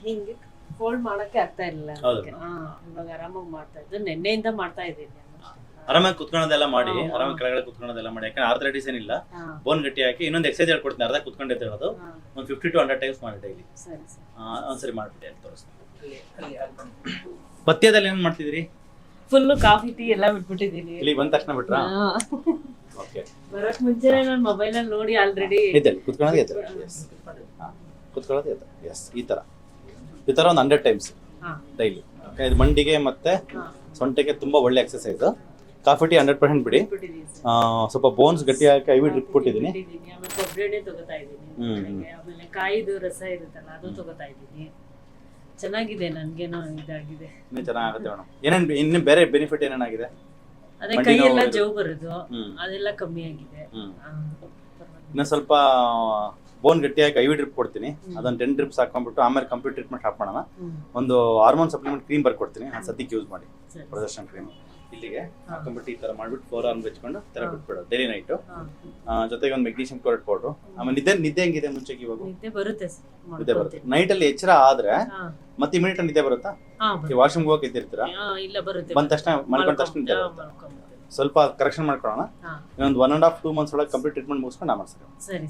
ಹಿಂಗೆ ಫೋಲ್ಡ್ ಮಾಡಕ್ಕೆ ಆಗ್ತಾ ಇಲ್ಲ ಅದಕ್ಕೆ. ಇವಾಗ ಆರಾಮಾಗಿ ಮಾಡ್ತಾ ಇದ್ದು, ನಿನ್ನೆಯಿಂದ ಮಾಡ್ತಾ ಇದ್ದೀನಿ. ಆರಾಮಾಗಿ ಕುತ್ಕೊಳ್ಳೋದೆಲ್ಲ ಮಾಡಿ, ಆರಾಮಾಗಿ ಕೆಳಗಡೆ ಕುತ್ಕೊಳ್ಳೋದೆಲ್ಲ ಮಾಡಿ. ಯಾಕಂದ್ರೆ ಆರ್ಥರೈಟಿಸ್ ಏನಿಲ್ಲ, ಬೋನ್ ಗಟ್ಟಿ ಹಾಕಿ. ಇನ್ನೊಂದು ಎಕ್ಸರ್ಸೈಸ್ ಹೇಳ್ಕೊಡ್ತೀನಿ, ಅರ್ಧ ಕುತ್ಕೊಂಡಿರೋದು ಒಂದು 50 to 100 ಟೈಮ್ಸ್ ಮಾಡಿ ಡೈಲಿ. ಒಂದ್ಸರಿ ಮಾಡ್ಬಿಟ್ಟು ಅಲ್ಲಿ ತೋರಿಸ್ತೀನಿ. ಪಥ್ಯದಲ್ಲಿ ಏನ್ ಮಾಡ್ತಿದ್ರಿ? ಫುಲ್ ಕಾಫಿ ಟೀ ಎಲ್ಲ ಬಿಟ್ಬಿಟ್ಟಿದ್ದೀನಿ. ಇಲ್ಲಿ ಬಂದ ತಕ್ಷಣ ಬಿಟ್ರಾ? ಓಕೆ. ಬರೋಕ್ ಮುಂಚೆನೆ ನಾನು ಮೊಬೈಲ್ ಅಲ್ಲಿ ನೋಡಿ ಆಲ್ರೆಡಿ ಇದೆ ಕುತ್ಕೊಳ್ಳೋದು ಇದೆ. ಕುತ್ಕೊಳ್ಳೋದು ಇದೆ. ಎಸ್, ಈ ತರ ಒಂದು 100 ಟೈಮ್ಸ್ ಡೈಲಿ. ಇದು ಮಂಡಿಗೆ ಮತ್ತೆ ಸೊಂಟಕ್ಕೆ ತುಂಬಾ ಒಳ್ಳೆ ಎಕ್ಸರ್ಸೈಸ್. ಕಾಫಿ ಟೀ 100% ಬಿಡಿ. ಸ್ವಲ್ಪ ಬೋನ್ಸ್ ಗಟ್ಟಿ ಹಾಕಿ ಐವಿ ಡ್ರಿಪ್ ಕೊಟ್ಟಿದ್ದೀನಿ. ಆಮೇಲೆ ಕೊಬ್ಬರಿ ಎಣ್ಣೆ ತಗೋತಾ ಇದ್ದೀನಿ. ಆಮೇಲೆ ಕಾಯಿದು ರಸ ಇರುತ್ತಲ್ಲ ಅದು ತಗೋತಾ ಇದ್ದೀನಿ. ಚೆನ್ನಾಗಿದೆ, ನನ್ಗೇನೋ ಇದಾಗಿದೆ. ಇನ್ನೂ ಚೆನ್ನಾಗುತ್ತೆ ಮೇಡಮ್. ಏನೇನ್ ಇನ್ನು ಬೇರೆ ಬೆನಿಫಿಟ್ ಏನೇನಾಗಿದೆ? ಅದೇ ಕೈ ಎಲ್ಲ ಜವ್ ಬರೋದು ಅದೆಲ್ಲ ಕಮ್ಮಿ ಆಗಿದೆ. ಇನ್ನು ಸ್ವಲ್ಪ ಬೋನ್ ಗಟ್ಟಿಯಾಗಿ ಐವಿ ಡ್ರಿಪ್ ಕೊಡ್ತೀನಿ. ಅದನ್ನ 10 ಡ್ರಿಪ್ಸ್ ಹಾಕೊಂಡ್ಬಿಟ್ಟು ಆಮೇಲೆ ಕಂಪ್ಲೀಟ್ ಟ್ರೀಟ್ಮೆಂಟ್ ಸ್ಟಾರ್ಟ್ ಮಾಡೋಣ. ಒಂದು ಹಾರ್ಮೋನ್ ಸಪ್ಲಿಮೆಂಟ್ ಕ್ರೀಮ್ ಬರ್ಕೊಡ್ತೀನಿ, ಸದ್ಯಕ್ಕೆ ಯೂಸ್ ಮಾಡಿ. ಪ್ರದರ್ಶನ ಕ್ರೀಮ್ ಇಲ್ಲಿಗೆ ಹಾಕೊಂಡ್ಬಿಟ್ಟು ಈ ತರ ಮಾಡ್ಬಿಟ್ಟು 4 ಅವರ್ ಬೆಚ್ಕೊಂಡು ತರ ಬಿಟ್ಬಿಡೋದು ಡೈಲಿ ನೈಟು. ಜೊತೆಗೆ ಒಂದು ಮೆಗ್ನೀಷಿಯಂ ಕ್ಲೋರೈಡ್ ಪೌಡರ್. ಆಮೇಲೆ ನಿದ್ದೆ ಹೆಂಗಿದೆ ಮುಂಚೆಗೆ? ಇವಾಗ ನಿದ್ದೆ ಬರುತ್ತೆ. ನೈಟ್ ಅಲ್ಲಿ ಎಚ್ಚರ ಆದ್ರೆ ಮತ್ತೆ ಇಮಿಡಿಯೇಟ್ ನಿದ್ದೆ ಬರುತ್ತಾ? ವಾಶ್ರೂಮ್ ಹೋಗಕ್ಕೆ ಎದ್ದಿರ್ತೀರಾ? ಬಂದ ತಕ್ಷಣ ಮಲ್ಕೊಂಡ ತಕ್ಷಣ ನಿದ್ದೆ ಬರುತ್ತೆ. ಸ್ವಲ್ಪ ಕರೆಕ್ಷನ್ ಮಾಡ್ಕೊಳ್ಳೋಣ. ಇನ್ನೊಂದು 1.5 to 2 months ಒಳಗೆ ಕಂಪ್ಲೀಟ್ ಟ್ರೀಟ್ಮೆಂಟ್ ಮುಗಿಸ್ಕೊಂಡು ಆಮೇಲೆ ಸರಿ.